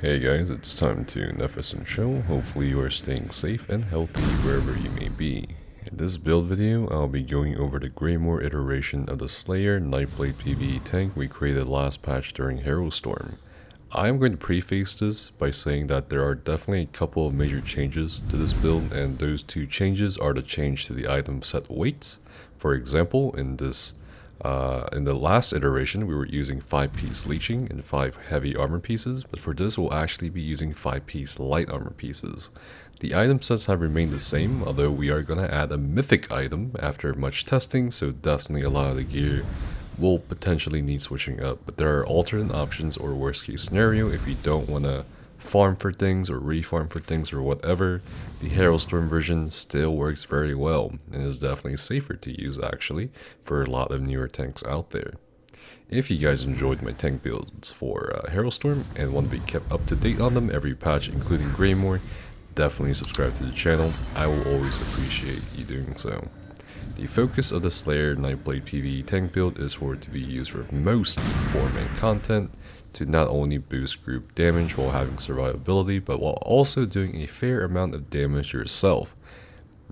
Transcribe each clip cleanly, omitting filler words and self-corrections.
Hey guys, it's time to Nefis and Chill. Hopefully you are staying safe and healthy wherever you may be. In this build video, I'll be going over the Greymoor iteration of the Slayer Nightblade PvE tank we created last patch during Harrowstorm. I'm going to preface this by saying that there are definitely a couple of major changes to this build, and those two changes are the change to the item set weights. For example, in the last iteration, we were using 5-piece leeching and 5 heavy armor pieces, but for this we'll actually be using 5-piece light armor pieces. The item sets have remained the same, although we are going to add a mythic item after much testing, so definitely a lot of the gear will potentially need switching up. But there are alternate options or worst case scenario if you don't want to farm for things or refarm for things or whatever. The Harrowstorm version still works very well and is definitely safer to use actually for a lot of newer tanks out there. If you guys enjoyed my tank builds for Harrowstorm and want to be kept up to date on them every patch including Greymoor, definitely subscribe to the channel. I will always appreciate you doing so. The focus of the Slayer Nightblade PvE tank build is for it to be used for most 4-man content, to not only boost group damage while having survivability, but while also doing a fair amount of damage yourself.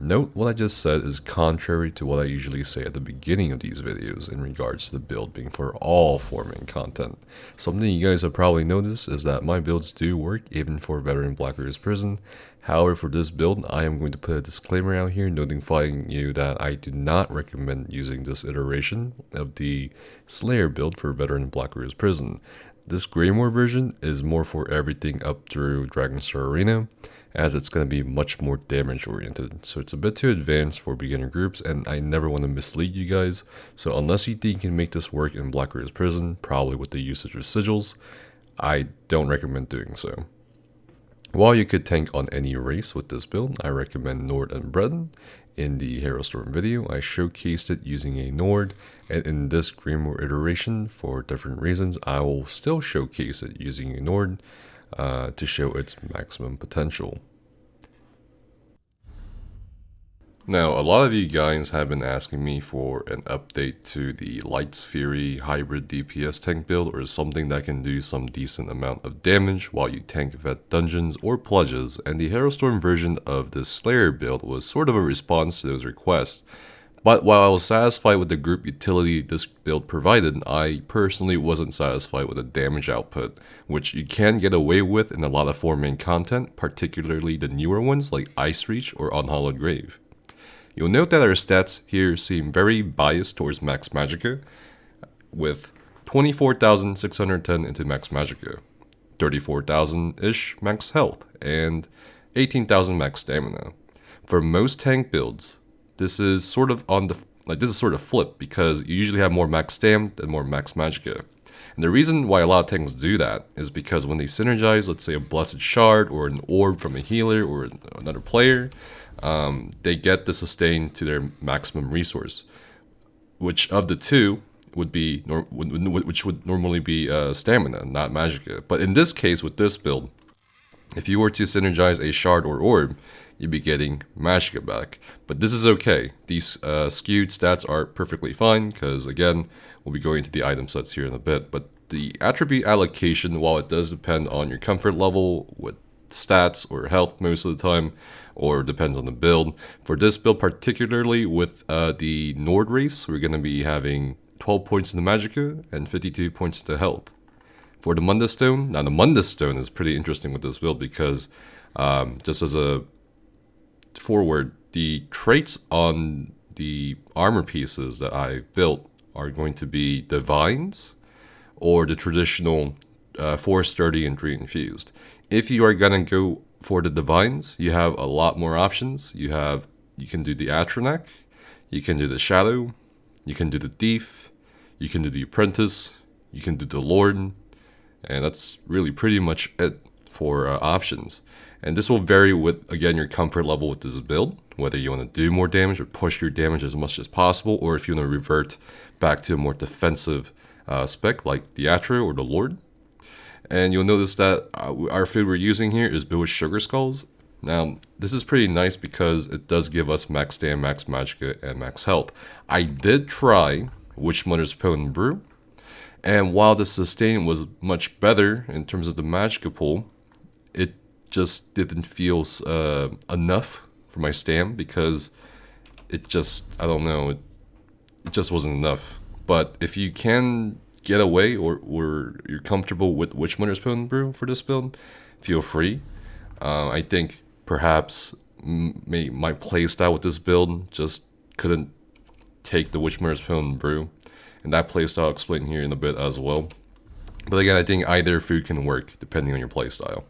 Note what I just said is contrary to what I usually say at the beginning of these videos in regards to the build being for all 4-man content. Something you guys have probably noticed is that my builds do work even for veteran Black Rose Prison. However, for this build, I am going to put a disclaimer out here notifying you that I do not recommend using this iteration of the Slayer build for veteran Black Rose Prison. This Greymoor version is more for everything up through Dragonstar Arena, as it's going to be much more damage oriented. So it's a bit too advanced for beginner groups, and I never want to mislead you guys. So unless you think you can make this work in Black Rose Prison, probably with the usage of sigils, I don't recommend doing so. While you could tank on any race with this build, I recommend Nord and Breton. In the Harrowstorm video, I showcased it using a Nord, and in this Greymoor iteration, for different reasons, I will still showcase it using a Nord to show its maximum potential. Now, a lot of you guys have been asking me for an update to the Light's Fury hybrid DPS tank build, or something that can do some decent amount of damage while you tank vet dungeons or pledges, and the Harrowstorm version of this Slayer build was sort of a response to those requests. But while I was satisfied with the group utility this build provided, I personally wasn't satisfied with the damage output, which you can get away with in a lot of 4-man content, particularly the newer ones like Ice Reach or Unhallowed Grave. You'll note that our stats here seem very biased towards Max Magicka, with 24,610 into Max Magicka, 34,000-ish Max Health, and 18,000 Max Stamina. For most tank builds, this is sort of flip, because you usually have more Max Stam than more Max Magicka. And the reason why a lot of tanks do that is because when they synergize, let's say a Blessed Shard or an Orb from a healer or another player, they get the sustain to their maximum resource, which of the two would be which would normally be stamina, not magicka. But in this case, with this build, if you were to synergize a shard or orb, you'd be getting magicka back. But this is okay. These skewed stats are perfectly fine, because again, we'll be going into the item sets here in a bit. But the attribute allocation, while it does depend on your comfort level with stats or health most of the time, or depends on the build. For this build particularly with the Nord race, we're going to be having 12 points in the magicka and 52 points to health. For the Mundus stone, now the Mundus stone is pretty interesting with this build, because just as a forward, the traits on the armor pieces that I built are going to be divines or the traditional 4 sturdy and 3 infused. If you are gonna go for the divines, you have a lot more options. You can do the Atronak, you can do the Shadow, you can do the Thief, you can do the Apprentice, you can do the Lord, and that's really pretty much it for options. And this will vary with, again, your comfort level with this build, whether you want to do more damage or push your damage as much as possible, or if you want to revert back to a more defensive spec like the Atro or the Lord. And you'll notice that our food we're using here is built with sugar skulls. Now, this is pretty nice because it does give us max stam, max magicka, and max health. I did try Witch Mother's Potent Brew, and while the sustain was much better in terms of the magicka pool, it just didn't feel enough for my stam, because it just, I don't know, it just wasn't enough. But if you can get away, or you're comfortable with Witchmother's Bone Brew for this build, feel free. I think perhaps my playstyle with this build just couldn't take the Witchmother's Bone Brew, and that playstyle I'll explain here in a bit as well. But again, I think either food can work depending on your playstyle.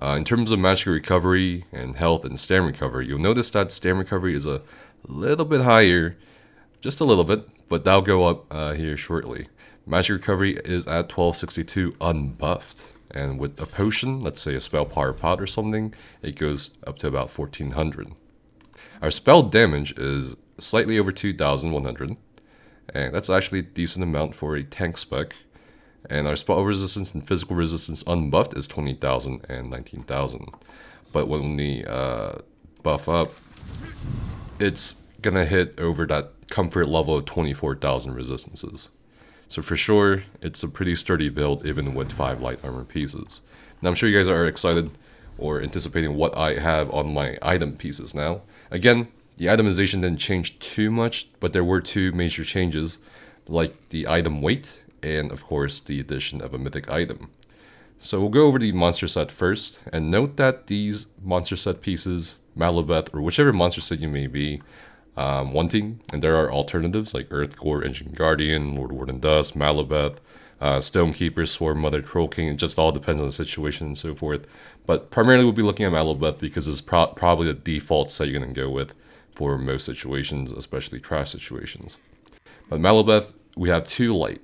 In terms of magic recovery and health and stam recovery, you'll notice that stam recovery is a little bit higher, just a little bit, but that'll go up here shortly. Magic recovery is at 1262 unbuffed, and with a potion, let's say a spell power pot or something, it goes up to about 1400. Our spell damage is slightly over 2100, and that's actually a decent amount for a tank spec. And our spell resistance and physical resistance unbuffed is 20,000 and 19,000. But when we buff up, it's gonna hit over that comfort level of 24,000 resistances. So for sure, it's a pretty sturdy build even with 5 light armor pieces. Now I'm sure you guys are excited or anticipating what I have on my item pieces now. Again, the itemization didn't change too much, but there were 2 major changes, like the item weight and of course the addition of a mythic item. So we'll go over the monster set first, and note that these monster set pieces, Malabeth, or whichever monster set you may be wanting, and there are alternatives like Earthcore, Ancient Guardian, Lord Warden Dust, Malabeth, Stonekeeper, Swarm Mother, Troll King. It just all depends on the situation and so forth. But primarily we'll be looking at Malabeth because it's probably the default set you're going to go with for most situations, especially trash situations. But Malabeth, we have 2 light,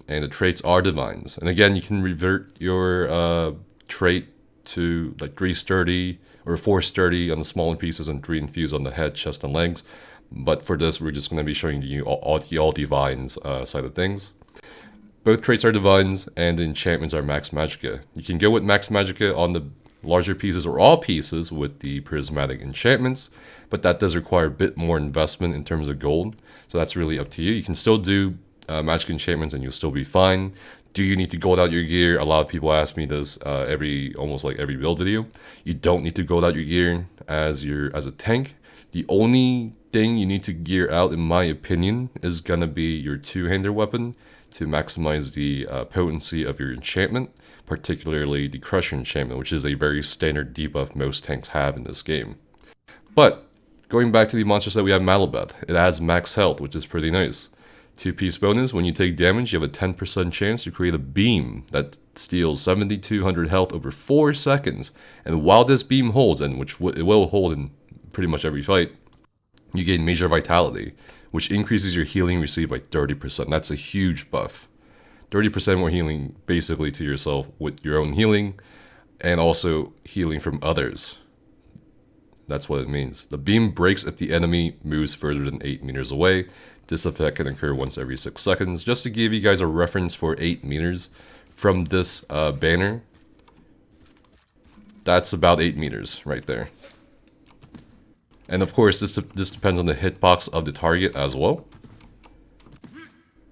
and the traits are divines. And again, you can revert your trait to like 3 sturdy or 4 sturdy on the smaller pieces and 3 infused on the head, chest, and legs. But for this, we're just going to be showing you all divines side of things. Both traits are divines, and the enchantments are max magicka. You can go with max magicka on the larger pieces or all pieces with the prismatic enchantments, but that does require a bit more investment in terms of gold. So that's really up to you. You can still do magic enchantments and you'll still be fine. Do you need to gold out your gear? A lot of people ask me this almost like every build video. You don't need to gold out your gear as a tank. The only thing you need to gear out, in my opinion, is gonna be your 2-hander weapon to maximize the potency of your enchantment, particularly the Crusher enchantment, which is a very standard debuff most tanks have in this game. But going back to the monster set, we have Malabeth. It adds max health, which is pretty nice. 2-piece bonus, when you take damage, you have a 10% chance to create a beam that steals 7,200 health over 4 seconds. And while this beam holds, and which it will hold in pretty much every fight, you gain Major Vitality, which increases your healing received by 30%. That's a huge buff. 30% more healing basically to yourself with your own healing, and also healing from others. That's what it means. The beam breaks if the enemy moves further than 8 meters away. This effect can occur once every 6 seconds. Just to give you guys a reference for 8 meters from this banner, that's about 8 meters right there. And of course, this depends on the hitbox of the target as well.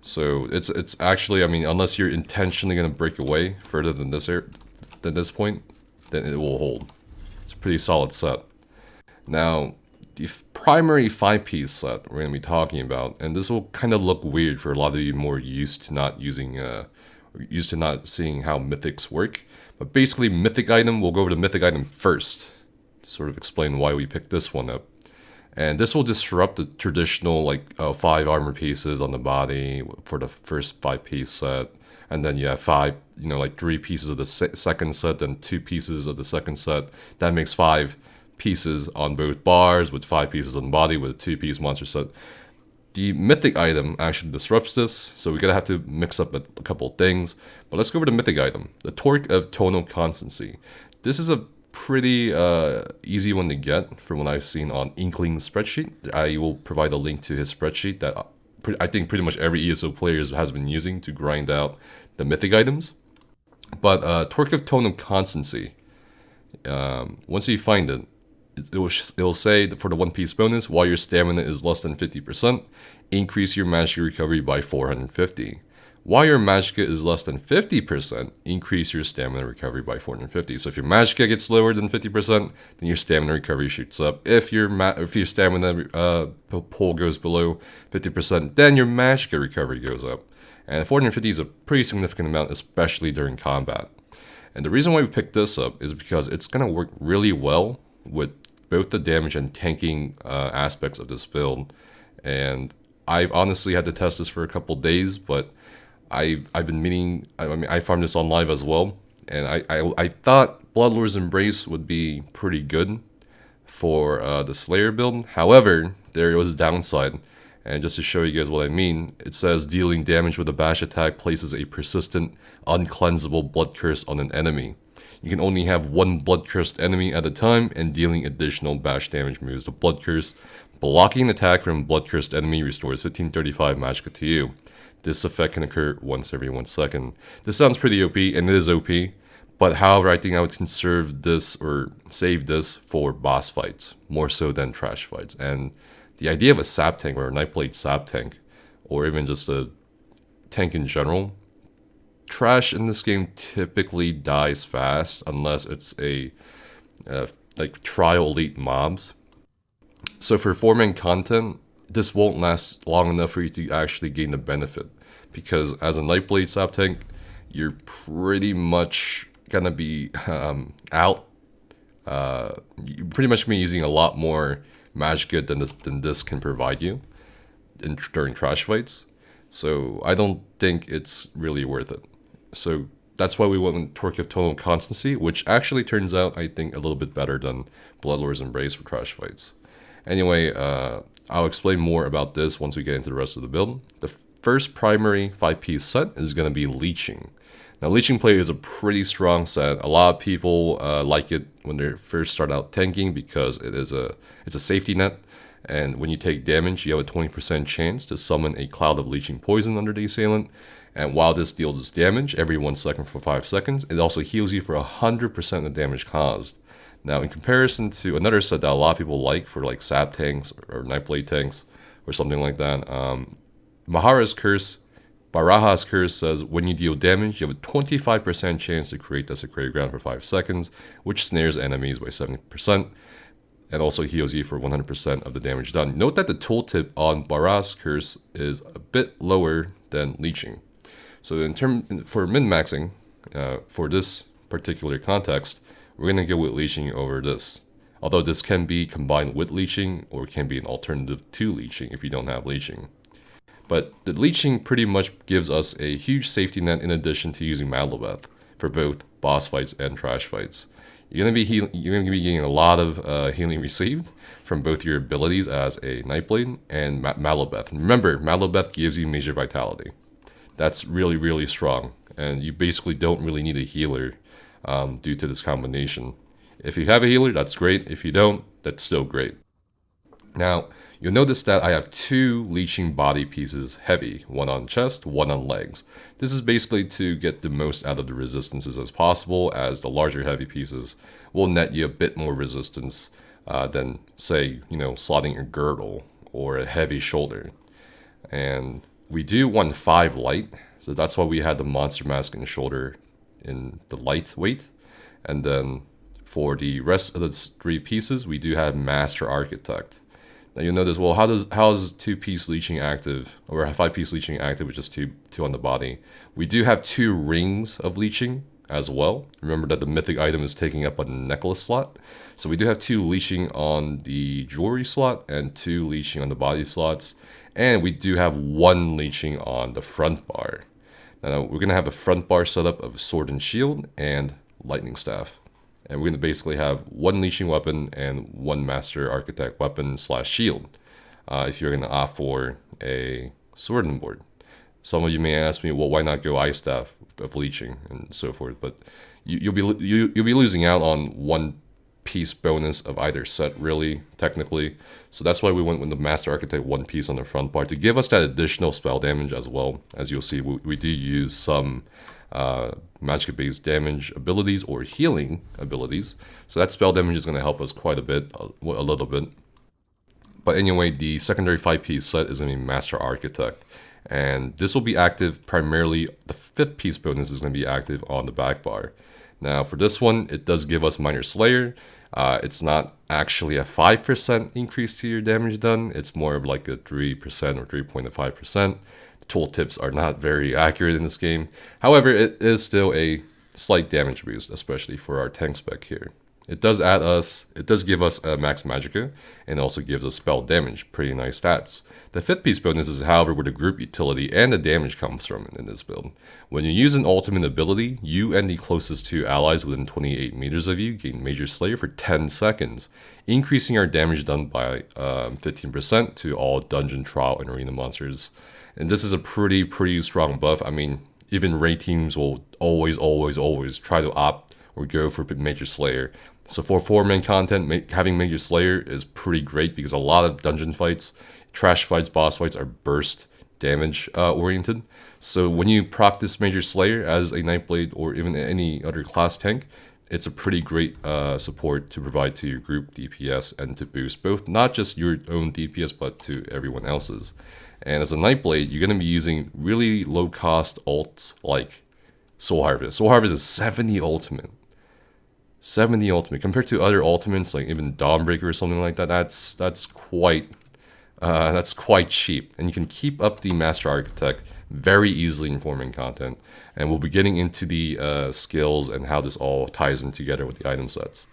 So it's actually, I mean, unless you're intentionally going to break away further than this point, then it will hold. It's a pretty solid set. Now, the primary 5-piece set we're going to be talking about, and this will kind of look weird for a lot of you more used to not seeing how mythics work. But basically, mythic item, we'll go over the mythic item first to sort of explain why we picked this one up. And this will disrupt the traditional like 5 armor pieces on the body for the first 5-piece set, and then you have 5, like 3 pieces of the second set and 2 pieces of the second set. That makes 5 pieces on both bars with 5 pieces on the body with a 2-piece monster set. The mythic item actually disrupts this, so we're gonna have to mix up a couple of things. But let's go over the mythic item, the Torque of Tonal Constancy. This is a pretty easy one to get from what I've seen on Inkling's spreadsheet. I will provide a link to his spreadsheet that I think pretty much every ESO player has been using to grind out the mythic items. But Torque of Tonal Constancy, once you find it, it will say that for the 1-piece bonus, while your stamina is less than 50%, increase your magic recovery by 450. While your Magicka is less than 50%, increase your stamina recovery by 450. So if your Magicka gets lower than 50%, then your stamina recovery shoots up. If your stamina pool goes below 50%, then your Magicka recovery goes up. And 450 is a pretty significant amount, especially during combat. And the reason why we picked this up is because it's going to work really well with both the damage and tanking aspects of this build. And I've honestly had to test this for a couple days, but I've been meaning. I mean, I farmed this on live as well, and I thought Bloodlord's Embrace would be pretty good for the Slayer build. However, there was a downside, and just to show you guys what I mean, it says dealing damage with a bash attack places a persistent, uncleansable blood curse on an enemy. You can only have one blood cursed enemy at a time, and dealing additional bash damage moves the blood curse. Blocking an attack from a blood cursed enemy restores 1535 Magicka to you. This effect can occur once every 1 second. This sounds pretty OP, and it is OP, but however, I think I would conserve this or save this for boss fights, more so than trash fights. And the idea of a Saptank or a Nightblade Saptank, or even just a tank in general, trash in this game typically dies fast unless it's a like trial elite mobs. So for 4-man content, this won't last long enough for you to actually gain the benefit, because as a Nightblade Saptank, you're pretty much gonna be out. You're pretty much gonna be using a lot more Magicka than this can provide you during trash fights. So I don't think it's really worth it. So that's why we went with Torque of Tonal Constancy, which actually turns out, I think, a little bit better than Bloodlord's Embrace for trash fights. Anyway, I'll explain more about this once we get into the rest of the build. The first primary 5-piece set is going to be Leeching. Now, Leeching Plate is a pretty strong set. A lot of people like it when they first start out tanking because it's a safety net. And when you take damage, you have a 20% chance to summon a cloud of leeching poison under the assailant. And while this deals damage every 1 second for 5 seconds, it also heals you for 100% of the damage caused. Now, in comparison to another set that a lot of people like for like Sap tanks or Nightblade tanks or something like that, Baraha's Curse says when you deal damage, you have a 25% chance to create Desecrated Ground for 5 seconds, which snares enemies by 70%, and also heals you for 100% of the damage done. Note that the tooltip on Baraha's Curse is a bit lower than Leeching. So for min-maxing, for this particular context, we're going to go with Leeching over this. Although this can be combined with Leeching, or can be an alternative to Leeching if you don't have Leeching. But the Leeching pretty much gives us a huge safety net in addition to using Malabeth for both boss fights and trash fights. You're going to be getting a lot of healing received from both your abilities as a Nightblade and Malabeth. Remember, Malabeth gives you major vitality. That's really, really strong, and you basically don't really need a healer due to this combination. If you have a healer, that's great. If you don't, that's still great. Now, you'll notice that I have 2 leeching body pieces heavy, one on chest, one on legs. This is basically to get the most out of the resistances as possible, as the larger heavy pieces will net you a bit more resistance than, say, slotting a girdle or a heavy shoulder. And we do want 5 light, so that's why we had the monster mask and shoulder in the lightweight. And then for the rest of the 3 pieces, we do have Master Architect. Now you'll notice, well, how is 2-piece leeching active, or 5-piece leeching active with just two on the body? We do have 2 rings of leeching as well. Remember that the mythic item is taking up a necklace slot. So we do have 2 leeching on the jewelry slot and 2 leeching on the body slots. And we do have 1 leeching on the front bar. Now we're going to have a front bar setup of sword and shield and lightning staff. And we're going to basically have 1 leeching weapon and 1 master architect weapon / shield if you're going to opt for a sword and board. Some of you may ask me, well, why not go ice staff of leeching and so forth? But you'll be losing out on 1-piece bonus of either set, really, technically. So that's why we went with the Master Architect 1 piece on the front bar to give us that additional spell damage as well. As you'll see, we do use some Magicka-based damage abilities or healing abilities. So that spell damage is going to help us quite a little bit. But anyway, the secondary 5-piece set is going to be Master Architect. And this will be active primarily, the 5th piece bonus is going to be active on the back bar. Now for this one, it does give us Minor Slayer. It's not actually a 5% increase to your damage done, it's more of like a 3% or 3.5%. The tooltips are not very accurate in this game. However, it is still a slight damage boost, especially for our tank spec here. It does give us a max magicka, and also gives us spell damage, pretty nice stats. The 5th piece bonus is, however, where the group utility and the damage comes from in this build. When you use an ultimate ability, you and the closest 2 allies within 28 meters of you gain Major Slayer for 10 seconds, increasing our damage done by 15% to all dungeon, trial, and arena monsters. And this is a pretty strong buff. I mean, even raid teams will always try to opt or go for Major Slayer. So for 4-man content, having Major Slayer is pretty great because a lot of dungeon fights, trash fights, boss fights are burst damage oriented. So when you proc this Major Slayer as a Nightblade or even any other class tank, it's a pretty great support to provide to your group DPS and to boost both not just your own DPS but to everyone else's. And as a Nightblade, you're going to be using really low cost ults like Soul Harvest. Soul Harvest is 70 ultimate. 70 ultimate compared to other ultimates like even Dawnbreaker or something like that. That's quite cheap, and you can keep up the Master Architect very easily in 4-man content. And we'll be getting into the skills and how this all ties in together with the item sets.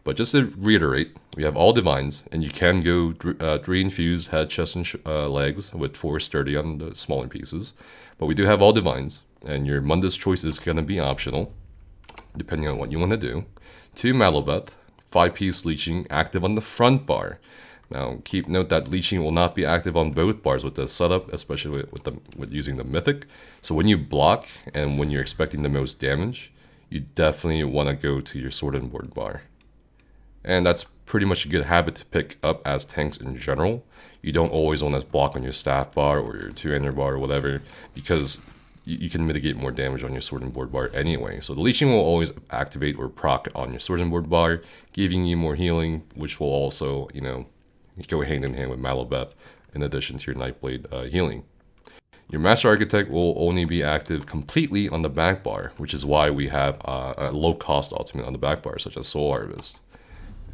But just to reiterate, we have all divines, and you can go 3 infused head, chest, and legs with 4 sturdy on the smaller pieces. But we do have all divines, and your Mundus choice is going to be optional, depending on what you want to do. 2 Malobeth, 5-piece leeching active on the front bar. Now, keep note that leeching will not be active on both bars with this setup, especially with using the Mythic. So when you block and when you're expecting the most damage, you definitely want to go to your sword and board bar. And that's pretty much a good habit to pick up as tanks in general. You don't always want to block on your staff bar or your 2-hander bar or whatever, because you can mitigate more damage on your sword and board bar anyway. So the leeching will always activate or proc on your sword and board bar, giving you more healing, which will also, go hand in hand with Malobeth in addition to your Nightblade healing. Your Master Architect will only be active completely on the back bar, which is why we have a low cost ultimate on the back bar, such as Soul Harvest.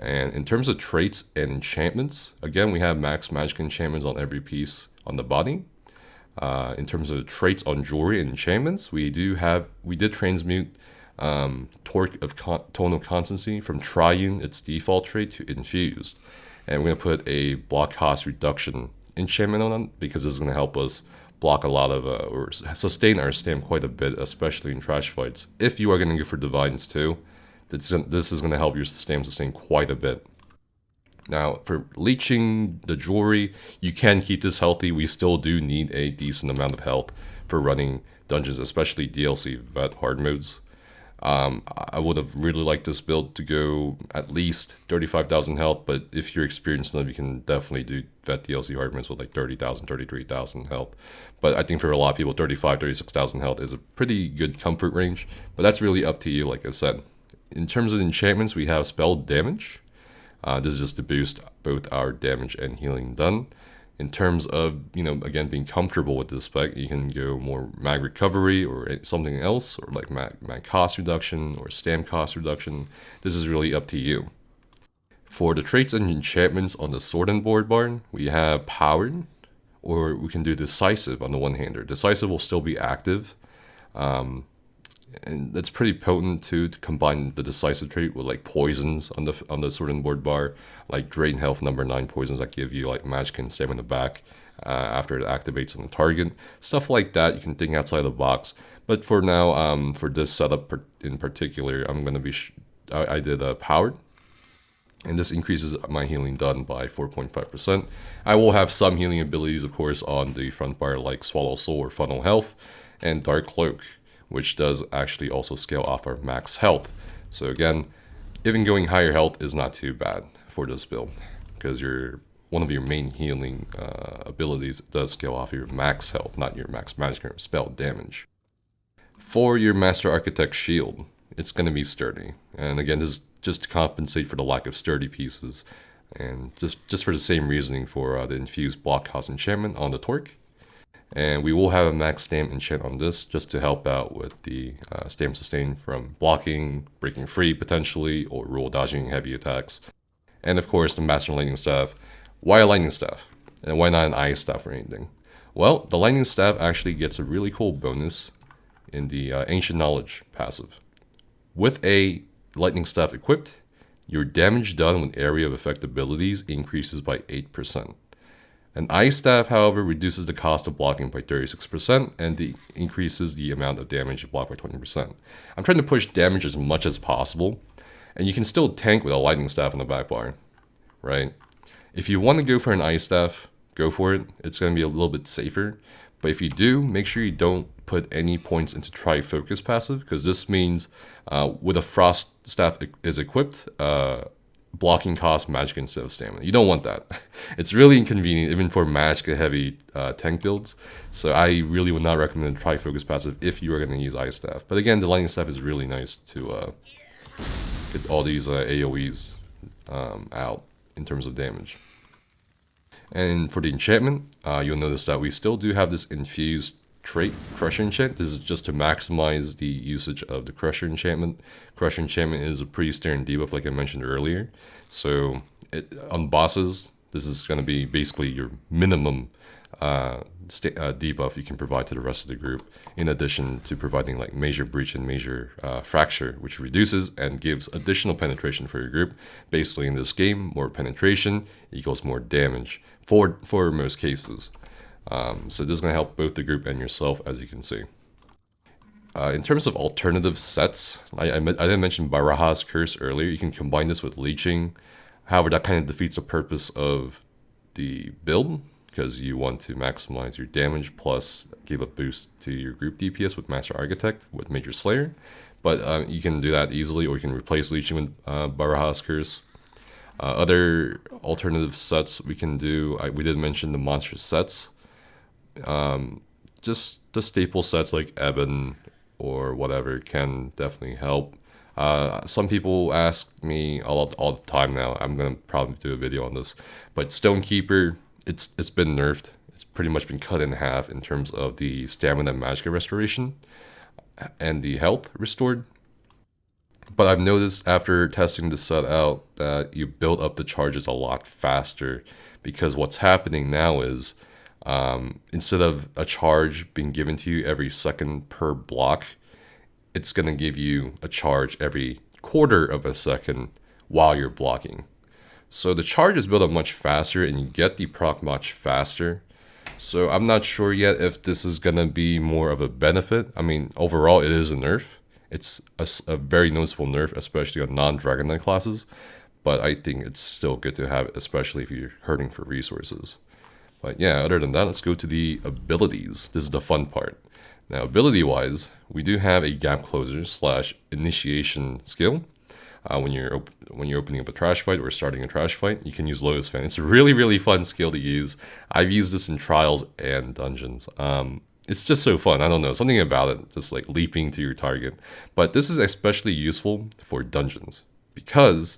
And in terms of traits and enchantments, again, we have max magic enchantments on every piece on the body. In terms of traits on jewelry and enchantments, we did transmute Torque of Tonal Constancy from Triune, its default trait, to Infused. And we're going to put a block cost reduction enchantment on it because this is going to help us block a lot of, or sustain our stam quite a bit, especially in trash fights. If you are going to go for divines too, this is going to help your stam sustain quite a bit. Now, for leeching the jewelry, you can keep this healthy. We still do need a decent amount of health for running dungeons, especially DLC vet hard modes. I would have really liked this build to go at least 35,000 health, but if you're experienced enough, you can definitely do vet DLC hard modes with like 30,000, 33,000 health. But I think for a lot of people, 35, 36,000 health is a pretty good comfort range, but that's really up to you, like I said. In terms of enchantments, we have spell damage. This is just to boost both our damage and healing done. In terms of, again, being comfortable with this spec, you can go more mag recovery or something else, or like mag cost reduction or stam cost reduction. This is really up to you. For the traits and enchantments on the sword and board bar, we have powered, or we can do decisive on the one-hander. Decisive will still be active. And that's pretty potent too, to combine the decisive trait with like poisons on the sword and board bar, like drain health number 9 poisons that give you like magic and stab in the back after it activates on the target. Stuff like that you can think outside the box. But for now, for this setup in particular, I'm gonna be I did powered, and this increases my healing done by 4.5%. I will have some healing abilities, of course, on the front bar like Swallow Soul or Funnel Health, and Dark Cloak, which does actually also scale off our max health. So again, even going higher health is not too bad for this build, because one of your main healing abilities does scale off your max health, not your max magic or spell damage. For your Master Architect shield, it's going to be sturdy. And again, this is just to compensate for the lack of sturdy pieces, and just for the same reasoning for the infused block cost enchantment on the Torque. And we will have a max stam enchant on this just to help out with the stam sustain from blocking, breaking free potentially, or rule dodging heavy attacks. And of course, the Master Lightning Staff. Why a Lightning Staff? And why not an Ice Staff or anything? Well, the Lightning Staff actually gets a really cool bonus in the Ancient Knowledge passive. With a Lightning Staff equipped, your damage done with area of effect abilities increases by 8%. An Ice Staff, however, reduces the cost of blocking by 36% and increases the amount of damage blocked by 20%. I'm trying to push damage as much as possible, and you can still tank with a Lightning Staff in the back bar, right? If you want to go for an Ice Staff, go for it. It's going to be a little bit safer. But if you do, make sure you don't put any points into Tri-Focus passive, because this means with a Frost Staff is equipped, blocking costs magic instead of stamina. You don't want that. It's really inconvenient even for magic heavy tank builds. So I really would not recommend a Tri-Focus passive if you are going to use Ice Staff. But again, the Lightning Staff is really nice to get all these AoEs out in terms of damage. And for the enchantment, you'll notice that we still do have this infused trait, Crusher Enchant. This is just to maximize the usage of the Crusher Enchantment. Crusher Enchantment is a pretty standard debuff like I mentioned earlier. So on bosses, this is going to be basically your minimum debuff you can provide to the rest of the group, in addition to providing like Major Breach and Major Fracture, which reduces and gives additional penetration for your group. Basically in this game, more penetration equals more damage for most cases. So this is going to help both the group and yourself, as you can see. In terms of alternative sets, I didn't mention Baraha's Curse earlier. You can combine this with Leeching. However, that kind of defeats the purpose of the build, because you want to maximize your damage plus give a boost to your group DPS with Master Architect with Major Slayer. But you can do that easily, or you can replace Leeching with Baraha's Curse. Other alternative sets we can do, we did mention the monster sets. Just the staple sets like Ebon or whatever can definitely help. Some people ask me all the time now. I'm gonna probably do a video on this, but Stonekeeper, it's been nerfed. It's pretty much been cut in half in terms of the stamina and magicka restoration and the health restored. But I've noticed after testing this set out that you build up the charges a lot faster, because what's happening now is instead of a charge being given to you every second per block, it's going to give you a charge every quarter of a second while you're blocking. So the charges build up much faster and you get the proc much faster. So I'm not sure yet if this is going to be more of a benefit. I mean, overall it is a nerf. It's a very noticeable nerf, especially on non-Dragon Knight classes. But I think it's still good to have it, especially if you're hurting for resources. But yeah, other than that, let's go to the abilities. This is the fun part. Now, ability-wise, we do have a Gap Closer / Initiation skill. When you're opening up a trash fight or starting a trash fight, you can use Lotus Fan. It's a really fun skill to use. I've used this in trials and dungeons. It's just so fun. I don't know, something about it, just like leaping to your target. But this is especially useful for dungeons because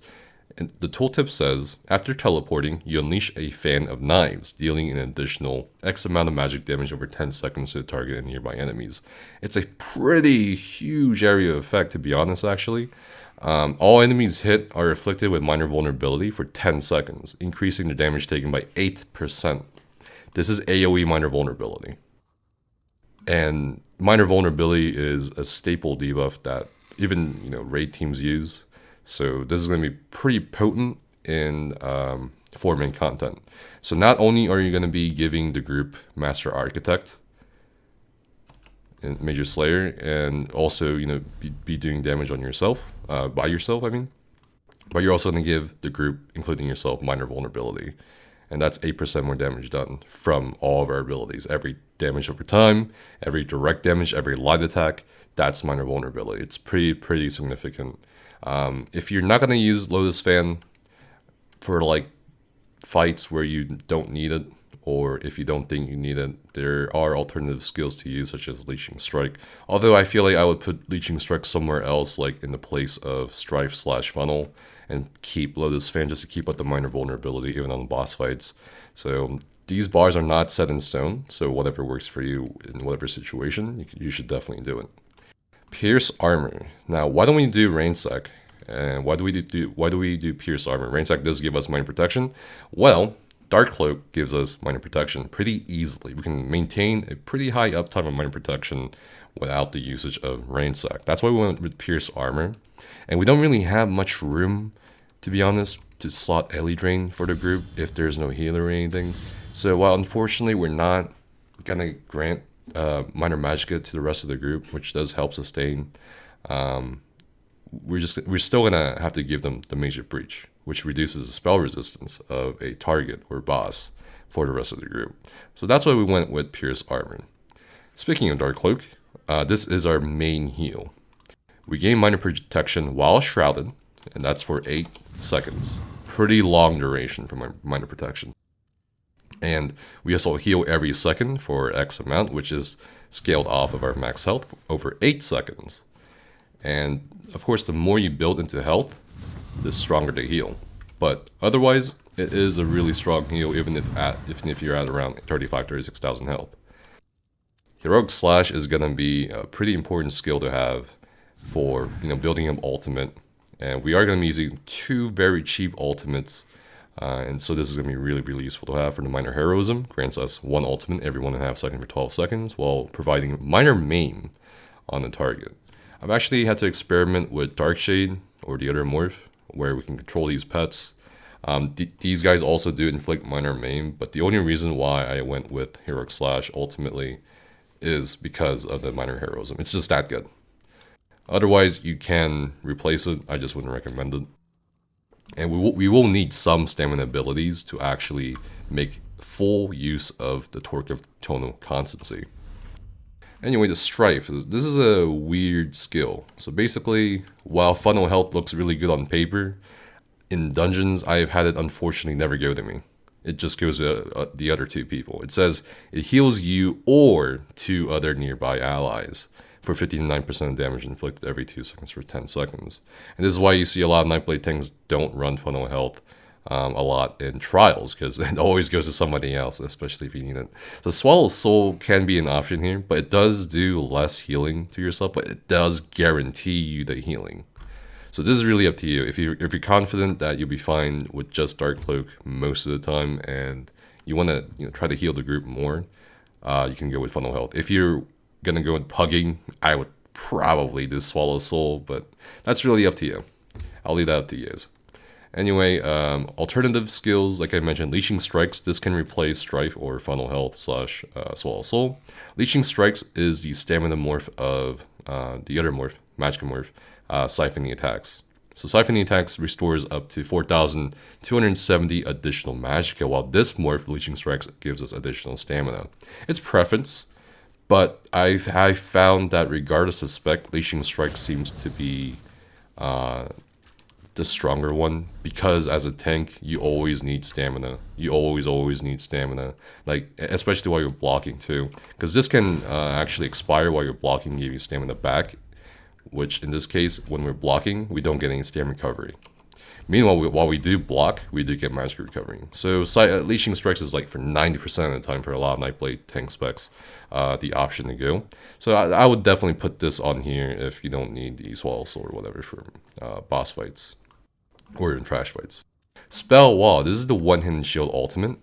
the tooltip says, after teleporting, you unleash a fan of knives, dealing an additional X amount of magic damage over 10 seconds to the target and nearby enemies. It's a pretty huge area of effect, to be honest, actually. All enemies hit are afflicted with minor vulnerability for 10 seconds, increasing their damage taken by 8%. This is AoE minor vulnerability. And minor vulnerability is a staple debuff that even raid teams use. So this is going to be pretty potent in 4-man content. So not only are you going to be giving the group Master Architect and Major Slayer, and also be doing damage on yourself, by yourself, I mean. But you're also going to give the group, including yourself, minor vulnerability. And that's 8% more damage done from all of our abilities. Every damage over time, every direct damage, every light attack, that's minor vulnerability. It's pretty significant. If you're not going to use Lotus Fan for like fights where you don't need it, or if you don't think you need it, there are alternative skills to use, such as Leeching Strike. Although I feel like I would put Leeching Strike somewhere else, like in the place of Strife / Funnel, and keep Lotus Fan just to keep up the minor vulnerability even on the boss fights. So these bars are not set in stone, so whatever works for you in whatever situation, you should definitely do it. Pierce Armor. Now, why don't we do Rainsack? And why do we do Pierce Armor? Rainsack does give us minor protection. Well, Dark Cloak gives us minor protection pretty easily. We can maintain a pretty high uptime of minor protection without the usage of Rainsack. That's why we went with Pierce Armor. And we don't really have much room, to be honest, to slot Ellie Drain for the group if there's no healer or anything. So while unfortunately we're not gonna grant minor magicka to the rest of the group, which does help sustain, we're still gonna have to give them the Major Breach, which reduces the spell resistance of a target or boss for the rest of the group. So that's why we went with Pierce Armor. Speaking of Dark Cloak, this is our main heal. We gain minor protection while shrouded, and that's for 8 seconds. Pretty long duration for minor protection. And we also heal every second for X amount, which is scaled off of our max health over 8 seconds. And of course, the more you build into health, the stronger the heal. But otherwise, it is a really strong heal, even if you're at around 36,000 health. Heroic Slash is gonna be a pretty important skill to have for building up ultimate, and we are gonna be using 2 very cheap ultimates. And so this is going to be really useful to have for the Minor Heroism. Grants us 1 ultimate every 1.5 seconds for 12 seconds, while providing minor maim on the target. I've actually had to experiment with Darkshade, or the other morph, where we can control these pets. These guys also do inflict minor maim, but the only reason why I went with Heroic Slash ultimately is because of the Minor Heroism. It's just that good. Otherwise, you can replace it. I just wouldn't recommend it. And we will need some stamina abilities to actually make full use of the Torque of Tonal Constancy. Anyway, the Strife. This is a weird skill. So basically, while funnel health looks really good on paper, in dungeons, I've had it unfortunately never go to me. It just goes to the other 2 people. It says it heals you or 2 other nearby allies for 59% of damage inflicted every 2 seconds for 10 seconds. And this is why you see a lot of Nightblade tanks don't run funnel health a lot in trials, because it always goes to somebody else, especially if you need it. So Swallow Soul can be an option here, but it does do less healing to yourself, but it does guarantee you the healing. So this is really up to you. If you're confident that you'll be fine with just Dark Cloak most of the time, and you want to try to heal the group more, you can go with funnel health. If you're gonna go with pugging, I would probably do Swallow Soul, but that's really up to you. I'll leave that up to you guys. Anyway, alternative skills, like I mentioned, Leeching Strikes. This can replace Strife or Funnel Health / Swallow Soul. Leeching Strikes is the stamina morph of the other morph, Magicka morph, Siphoning Attacks. So Siphoning Attacks restores up to 4,270 additional Magicka, while this morph, Leeching Strikes, gives us additional stamina. It's preference. But I've found that regardless of spec, Leeching Strike seems to be the stronger one, because as a tank, you always need stamina. You always need stamina, like especially while you're blocking too, because this can actually expire while you're blocking and give you stamina back, which in this case, when we're blocking, we don't get any stamina recovery. Meanwhile, while we do block, we do get magic recovery. So Leeching Strikes is like for 90% of the time for a lot of Nightblade tank specs, the option to go. So I would definitely put this on here if you don't need the Swallow Soul or whatever for boss fights or in trash fights. Spell Wall. This is the one-handed shield ultimate.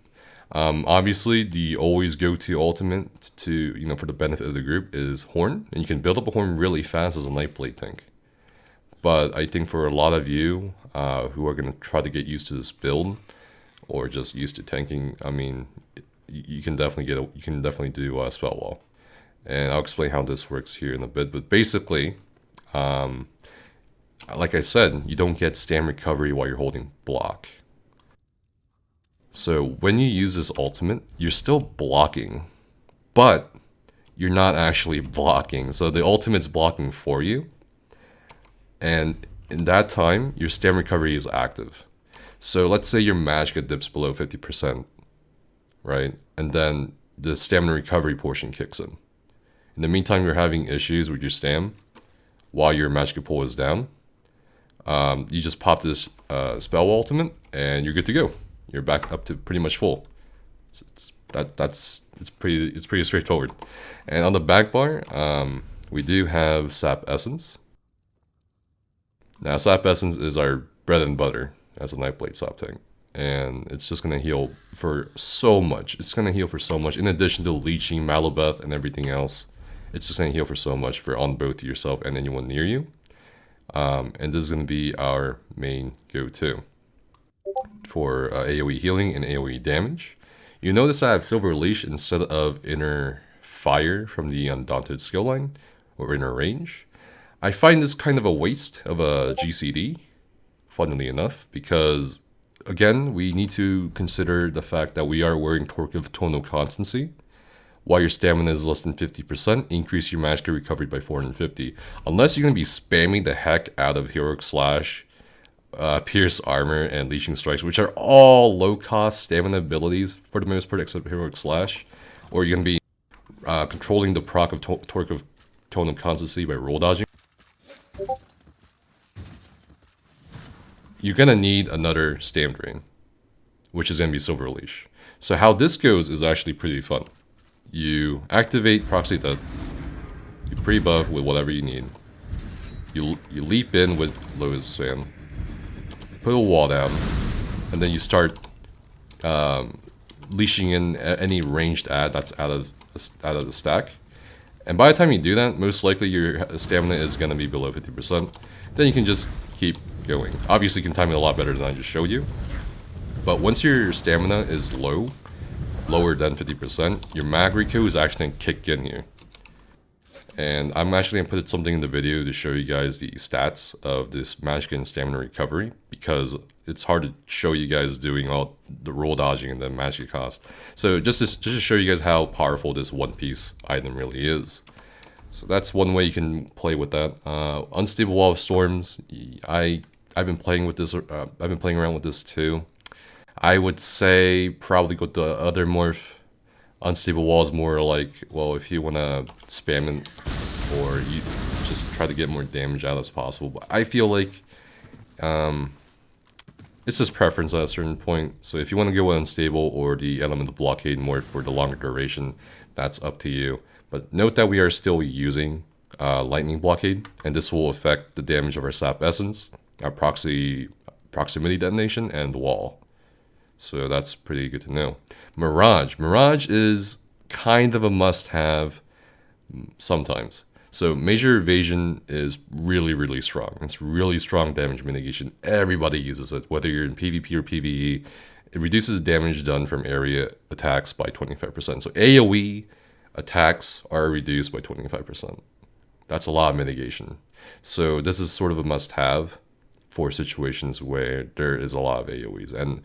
Obviously, the always go-to ultimate to for the benefit of the group is Horn, and you can build up a Horn really fast as a Nightblade tank. But I think for a lot of you who are going to try to get used to this build, or just used to tanking, I mean, you can definitely do Spell Wall, and I'll explain how this works here in a bit. But basically, like I said, you don't get stam recovery while you're holding block. So when you use this ultimate, you're still blocking, but you're not actually blocking. So the ultimate's blocking for you. And in that time, your stam recovery is active. So let's say your magicka dips below 50%, right? And then the stamina recovery portion kicks in. In the meantime, you're having issues with your stam while your magicka pool is down. You just pop this spell ultimate and you're good to go. You're back up to pretty much full. It's pretty straightforward. And on the back bar, we do have Sap Essence. Now, Sap Essence is our bread and butter as a Nightblade Saptank, and it's just gonna heal for so much. It's gonna heal for so much. In addition to leeching, Malobeth, and everything else, it's just gonna heal for so much for on both yourself and anyone near you. And this is gonna be our main go-to for AoE healing and AoE damage. You notice I have Silver Leash instead of Inner Fire from the Undaunted skill line, or Inner Range. I find this kind of a waste of a GCD, funnily enough, because, again, we need to consider the fact that we are wearing Torque of Tonal Constancy. While your stamina is less than 50%, increase your magic recovery by 450. Unless you're going to be spamming the heck out of Heroic Slash, Pierce Armor, and Leeching Strikes, which are all low-cost stamina abilities for the most part, except Heroic Slash, or you're going to be controlling the proc of Torque of Tonal Constancy by roll dodging, you're going to need another Stam Drain, which is going to be Silver Leash. So how this goes is actually pretty fun. You activate Proxy Death, you pre-buff with whatever you need, you leap in with Lotus Fan, put a wall down, and then you start leashing in any ranged ad that's out of the stack. And by the time you do that, most likely your stamina is going to be below 50%. Then you can just keep going. Obviously, you can time it a lot better than I just showed you. But once your stamina is lower than 50%, your mag reco is actually going to kick in here. And I'm actually going to put something in the video to show you guys the stats of this magic and stamina recovery, because it's hard to show you guys doing all the roll dodging and the magic cost. So just to show you guys how powerful this one piece item really is. So that's one way you can play with that. Unstable Wall of Storms. I've been playing with this. I've been playing around with this too. I would say probably go with the other morph. Unstable Wall is more like, well, if you want to spam it, or you just try to get more damage out as possible. But I feel like it's just preference at a certain point. So if you want to go with Unstable or the Elemental Blockade more for the longer duration, that's up to you. But note that we are still using Lightning Blockade, and this will affect the damage of our Sap Essence, our Proximity Detonation, and Wall. So that's pretty good to know. Mirage. Mirage is kind of a must-have sometimes. So Major Evasion is really, really strong. It's really strong damage mitigation. Everybody uses it, whether you're in PvP or PvE. It reduces damage done from area attacks by 25%. So AoE attacks are reduced by 25%. That's a lot of mitigation. So this is sort of a must-have for situations where there is a lot of AoEs. And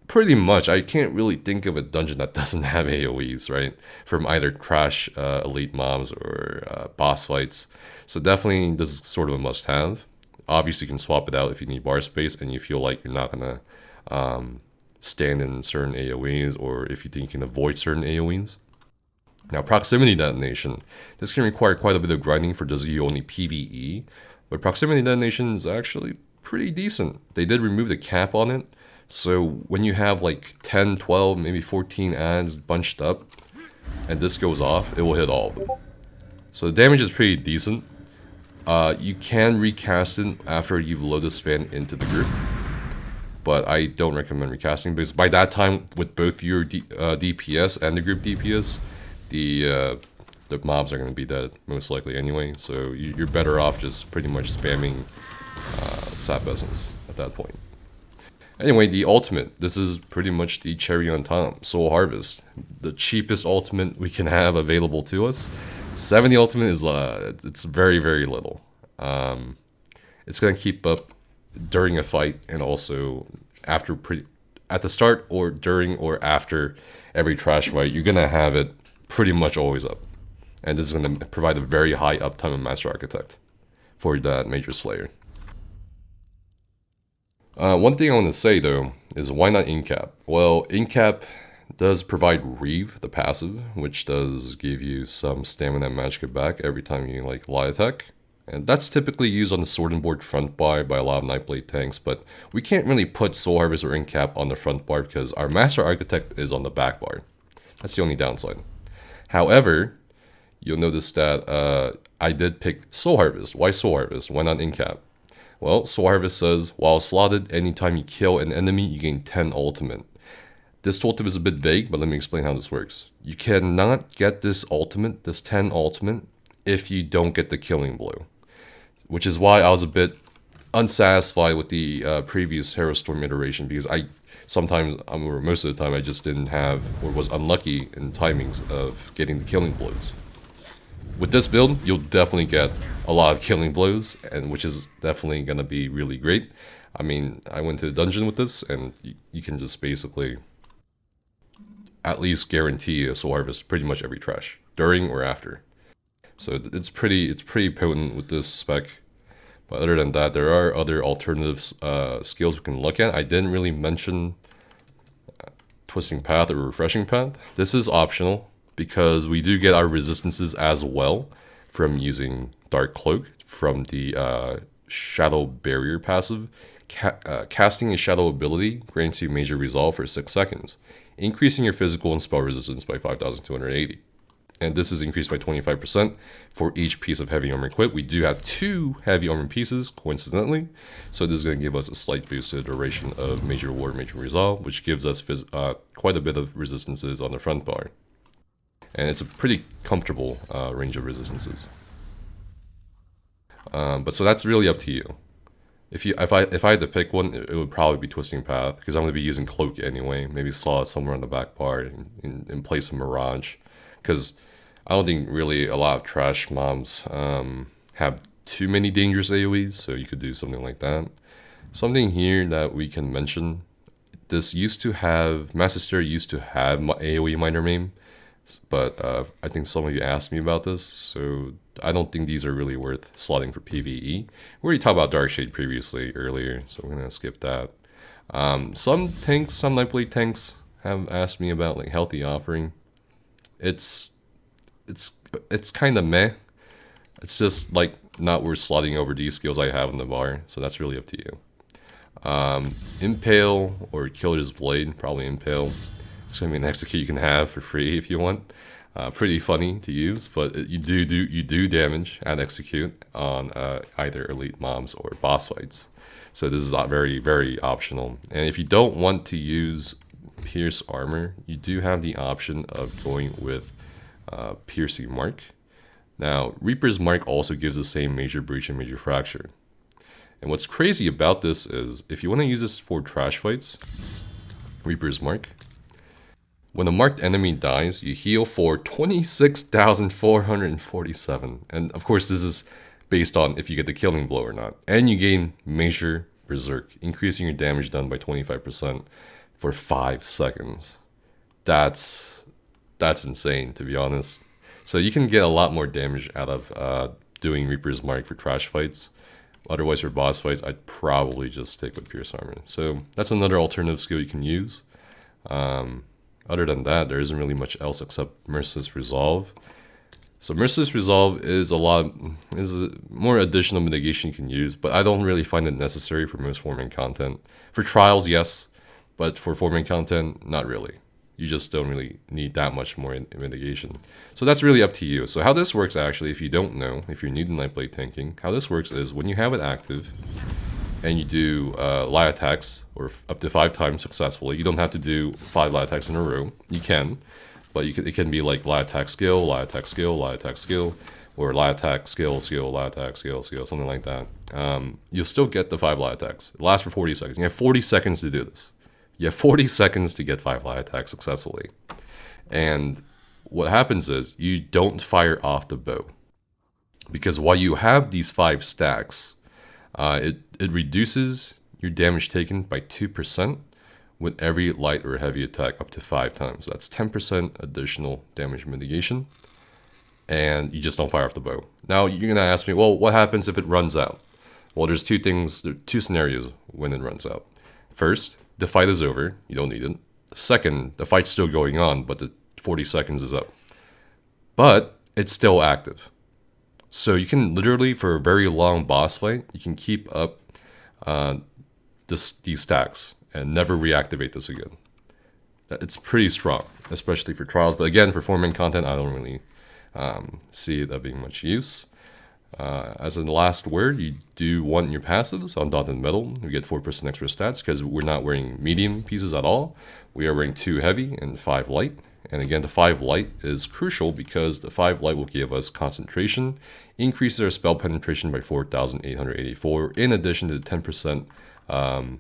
pretty much, I can't really think of a dungeon that doesn't have AoEs, right? From either crash elite mobs or boss fights. So definitely, this is sort of a must-have. Obviously, you can swap it out if you need bar space and you feel like you're not going to stand in certain AoEs, or if you think you can avoid certain AoEs. Now, Proximity Detonation. This can require quite a bit of grinding for those of you only PvE, but Proximity Detonation is actually pretty decent. They did remove the cap on it, so when you have like 10, 12, maybe 14 ads bunched up, and this goes off, it will hit all of them. So the damage is pretty decent. You can recast it after you've Lotus Fan into the group, but I don't recommend recasting, because by that time, with both your DPS and the group DPS, the mobs are going to be dead, most likely anyway, so you're better off just pretty much spamming Sap Essence at that point. Anyway, the ultimate. This is pretty much the cherry on top. Soul Harvest. The cheapest ultimate we can have available to us. 70 ultimate is, it's very, very little. It's going to keep up during a fight, and also at the start or during or after every trash fight. You're going to have it pretty much always up. And this is going to provide a very high uptime in Master Architect for that Major Slayer. One thing I want to say though is, why not Incap? Well, Incap does provide Reeve, the passive, which does give you some stamina and magicka back every time you like light attack. And that's typically used on the sword and board front bar by a lot of Nightblade tanks, but we can't really put Soul Harvest or Incap on the front bar because our Master Architect is on the back bar. That's the only downside. However, you'll notice that I did pick Soul Harvest. Why Soul Harvest? Why not Incap? Well, Soul Harvest says, while slotted, anytime you kill an enemy, you gain 10 ultimate. This tooltip is a bit vague, but let me explain how this works. You cannot get this ultimate, this 10 ultimate, if you don't get the killing blow. Which is why I was a bit unsatisfied with the previous Harrowstorm iteration, because or most of the time, I just didn't have, or was unlucky in timings of getting the killing blows. With this build, you'll definitely get a lot of killing blows, and which is definitely going to be really great. I mean, I went to the dungeon with this, and you can just basically at least guarantee a Soul Harvest pretty much every trash, during or after. So it's pretty potent with this spec. But other than that, there are other alternative skills we can look at. I didn't really mention Twisting Path or Refreshing Path. This is optional because we do get our resistances as well from using Dark Cloak from the Shadow Barrier passive. Casting a Shadow ability grants you major resolve for 6 seconds, increasing your physical and spell resistance by 5,280. And this is increased by 25% for each piece of heavy armor equipped. We do have 2 heavy armor pieces, coincidentally. So this is going to give us a slight boost to the duration of Major War, Major Resolve, which gives us quite a bit of resistances on the front bar. And it's a pretty comfortable range of resistances. But so that's really up to you. If I had to pick one, it would probably be Twisting Path, because I'm going to be using Cloak anyway. Maybe slot it somewhere on the back bar in place of Mirage. Because I don't think really a lot of trash mobs have too many dangerous AoEs, so you could do something like that. Something here that we can mention, this Master used to have AoE Minor Maim, but I think some of you asked me about this, so I don't think these are really worth slotting for PvE. We already talked about Darkshade previously earlier, so we're going to skip that. Some Nightblade tanks have asked me about like Healthy Offering. It's kind of meh. It's just like not worth slotting over these skills I have in the bar, so that's really up to you. Impale or Killer's Blade, probably Impale. It's gonna be an execute you can have for free if you want. Pretty funny to use, but you do damage at execute on either elite mobs or boss fights. So this is very, very optional. And if you don't want to use Pierce Armor, you do have the option of going with Piercing Mark. Now, Reaper's Mark also gives the same Major Breach and Major Fracture. And what's crazy about this is, if you want to use this for trash fights, Reaper's Mark, when a marked enemy dies, you heal for 26,447. And of course, this is based on if you get the killing blow or not. And you gain Major Berserk, increasing your damage done by 25%. For 5 seconds. That's insane, to be honest. So you can get a lot more damage out of doing Reaper's Mark for trash fights. Otherwise, for boss fights, I'd probably just stick with Pierce Armor. So that's another alternative skill you can use. Other than that, there isn't really much else except Merciless Resolve. So Merciless Resolve is more additional mitigation you can use, but I don't really find it necessary for most forming content. For trials, yes. But for forming content, not really. You just don't really need that much more mitigation. So that's really up to you. So how this works actually, if you don't know, if you're new to Nightblade tanking, how this works is when you have it active and you do light attacks, or up to 5 times successfully, you don't have to do 5 light attacks in a row. You can, but it can be like light attack skill, light attack skill, light attack skill, or light attack skill, light attack skill, something like that. You'll still get the 5 light attacks. It lasts for 40 seconds. You have 40 seconds to do this. You have 40 seconds to get 5 light attacks successfully. And what happens is you don't fire off the bow. Because while you have these 5 stacks, it reduces your damage taken by 2% with every light or heavy attack up to 5 times. That's 10% additional damage mitigation. And you just don't fire off the bow. Now you're going to ask me, well, what happens if it runs out? Well, there's 2 scenarios when it runs out. First, the fight is over, you don't need it. Second, the fight's still going on, but the 40 seconds is up. But it's still active. So you can literally, for a very long boss fight, you can keep up these stacks and never reactivate this again. It's pretty strong, especially for trials. But again, for 4-man content, I don't really see it being much use. As a last word, you do want your passives on Daunted Metal. You get 4% extra stats because we're not wearing medium pieces at all. We are wearing 2 heavy and 5 light. And again, the 5 light is crucial because the 5 light will give us concentration, increases our spell penetration by 4,884, in addition to the 10%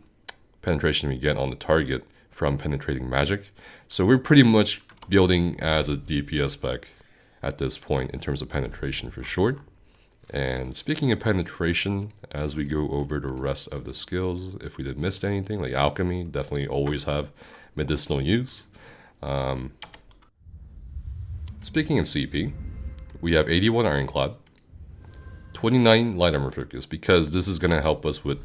penetration we get on the target from penetrating magic. So we're pretty much building as a DPS spec at this point in terms of penetration for sure. And speaking of penetration, as we go over the rest of the skills, if we did miss anything, like alchemy, definitely always have medicinal use. Speaking of CP, we have 81 Ironclad, 29 Light Armor Focus, because this is going to help us with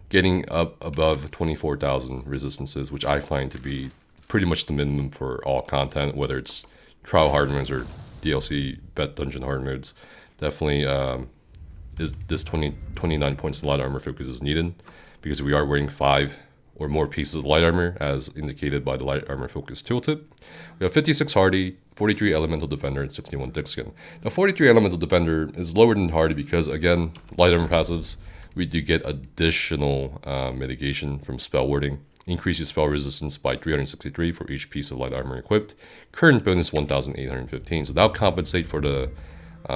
getting up above 24,000 resistances, which I find to be pretty much the minimum for all content, whether it's trial hard modes or DLC vet dungeon hard modes. Definitely this 29 points of light armor focus is needed because we are wearing 5 or more pieces of light armor as indicated by the light armor focus tooltip. We have 56 hardy, 43 elemental defender, and 61 thick skin. The 43 elemental defender is lower than hardy because, again, light armor passives, we do get additional mitigation from spell warding. Increase your spell resistance by 363 for each piece of light armor equipped. Current bonus 1,815. So that'll compensate for the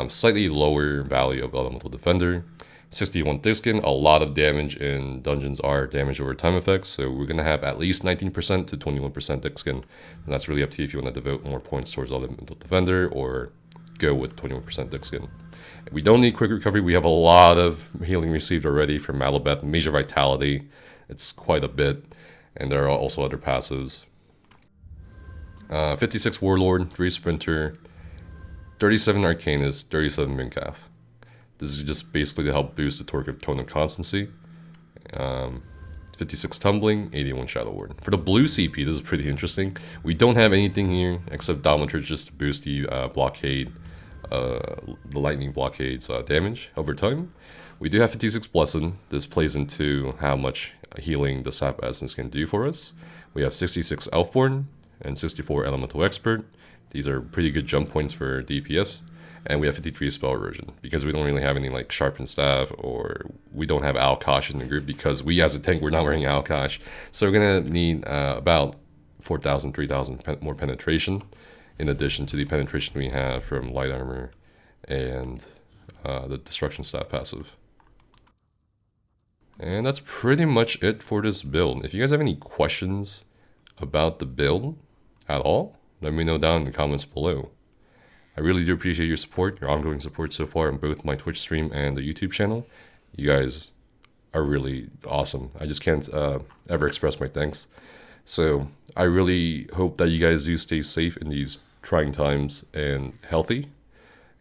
slightly lower value of elemental defender. 61 thick skin, a lot of damage in dungeons are damage over time effects, so we're going to have at least 19% to 21% thick skin, and that's really up to you if you want to devote more points towards elemental defender or go with 21% thick skin. We don't need quick recovery. We have a lot of healing received already from Malabeth, Major Vitality. It's quite a bit, and there are also other passives. 56 Warlord, 3 Sprinter, 37 Arcanist, 37 Mincalf. This is just basically to help boost the torque of Tone of Constancy. 56 Tumbling, 81 Shadow Warden. For the blue CP, this is pretty interesting. We don't have anything here except Dominatrix just to boost the blockade, the lightning blockades damage over time. We do have 56 Blessing. This plays into how much healing the Sap Essence can do for us. We have 66 Elfborn and 64 Elemental Expert. These are pretty good jump points for DPS. And we have 53 Spell Erosion, because we don't really have any like Sharpened Staff, or we don't have Allocation in the group, because we as a tank, we're not wearing Allocation. So we're going to need about 4,000, 3,000 more penetration, in addition to the penetration we have from Light Armor and the Destruction Staff passive. And that's pretty much it for this build. If you guys have any questions about the build at all, let me know down in the comments below. I really do appreciate your support, your ongoing support so far on both my Twitch stream and the YouTube channel. You guys are really awesome. I just can't ever express my thanks. So I really hope that you guys do stay safe in these trying times and healthy.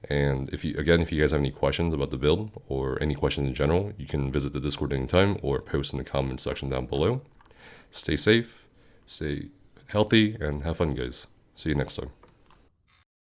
And if you guys have any questions about the build or any questions in general, you can visit the Discord anytime or post in the comments section down below. Stay safe, stay healthy, and have fun, guys. See you next time.